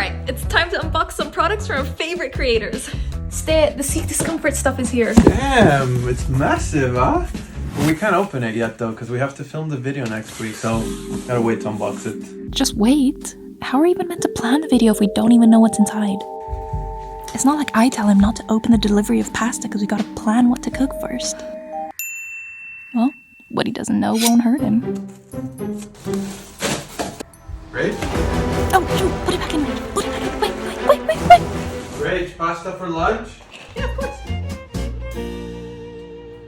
Alright, it's time to unbox some products from our favorite creators. Stay, the seat discomfort stuff is here. Damn, it's massive, huh? We can't open it yet though, because we have to film the video next week, so gotta wait to unbox it. Just wait? How are we even meant to plan the video if we don't even know what's inside? It's not like I tell him not to open the delivery of pasta because we gotta plan what to cook first. Well, what he doesn't know won't hurt him. Rach? Oh, put it back in. Put it back in. Wait. Rach, pasta for lunch?